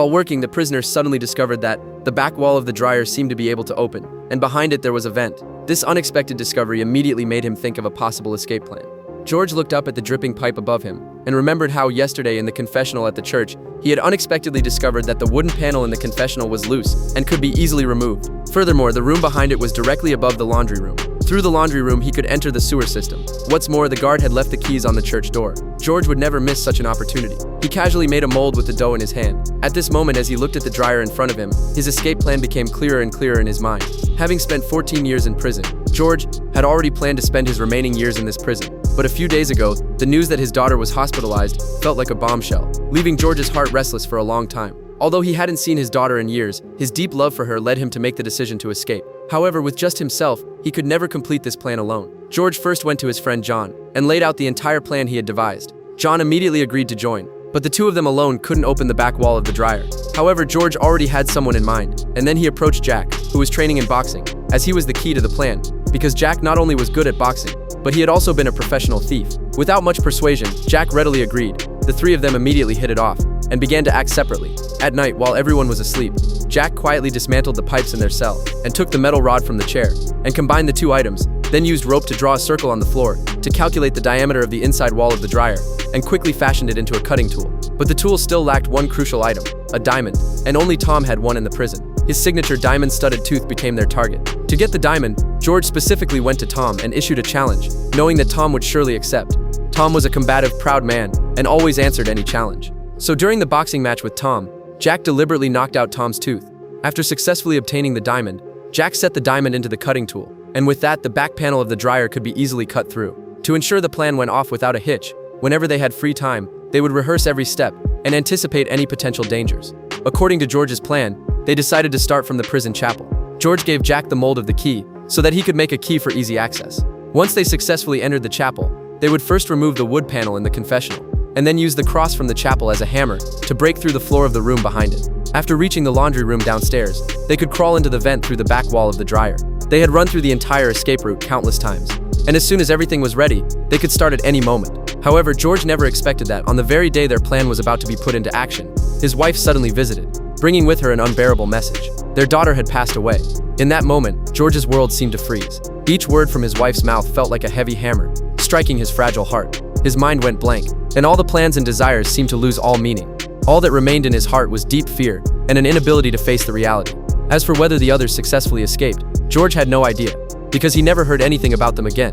While working, the prisoner suddenly discovered that the back wall of the dryer seemed to be able to open, and behind it there was a vent. This unexpected discovery immediately made him think of a possible escape plan. George looked up at the dripping pipe above him and remembered how yesterday in the confessional at the church, he had unexpectedly discovered that the wooden panel in the confessional was loose and could be easily removed. Furthermore, the room behind it was directly above the laundry room. Through the laundry room, he could enter the sewer system. What's more, the guard had left the keys on the church door. George would never miss such an opportunity. He casually made a mold with the dough in his hand. At this moment, as he looked at the dryer in front of him, his escape plan became clearer and clearer in his mind. Having spent 14 years in prison, George had already planned to spend his remaining years in this prison. But a few days ago, the news that his daughter was hospitalized felt like a bombshell, leaving George's heart restless for a long time. Although he hadn't seen his daughter in years, his deep love for her led him to make the decision to escape. However, with just himself, he could never complete this plan alone. George first went to his friend John and laid out the entire plan he had devised. John immediately agreed to join, but the two of them alone couldn't open the back wall of the dryer. However, George already had someone in mind, and then he approached Jack, who was training in boxing, as he was the key to the plan, because Jack not only was good at boxing, but he had also been a professional thief. Without much persuasion, Jack readily agreed. The three of them immediately hit it off and began to act separately. At night, while everyone was asleep, Jack quietly dismantled the pipes in their cell and took the metal rod from the chair and combined the two items, then used rope to draw a circle on the floor to calculate the diameter of the inside wall of the dryer and quickly fashioned it into a cutting tool. But the tool still lacked one crucial item, a diamond, and only Tom had one in the prison. His signature diamond-studded tooth became their target. To get the diamond, George specifically went to Tom and issued a challenge, knowing that Tom would surely accept. Tom was a combative, proud man and always answered any challenge. So during the boxing match with Tom, Jack deliberately knocked out Tom's tooth. After successfully obtaining the diamond, Jack set the diamond into the cutting tool, and with that, the back panel of the dryer could be easily cut through. To ensure the plan went off without a hitch, whenever they had free time, they would rehearse every step and anticipate any potential dangers. According to George's plan, they decided to start from the prison chapel. George gave Jack the mold of the key so that he could make a key for easy access. Once they successfully entered the chapel, they would first remove the wood panel in the confessional, and then use the cross from the chapel as a hammer to break through the floor of the room behind it. After reaching the laundry room downstairs, they could crawl into the vent through the back wall of the dryer. They had run through the entire escape route countless times, and as soon as everything was ready, they could start at any moment. However, George never expected that on the very day their plan was about to be put into action, his wife suddenly visited, bringing with her an unbearable message. Their daughter had passed away. In that moment, George's world seemed to freeze. Each word from his wife's mouth felt like a heavy hammer, striking his fragile heart. His mind went blank, and all the plans and desires seemed to lose all meaning. All that remained in his heart was deep fear and an inability to face the reality. As for whether the others successfully escaped, George had no idea, because he never heard anything about them again.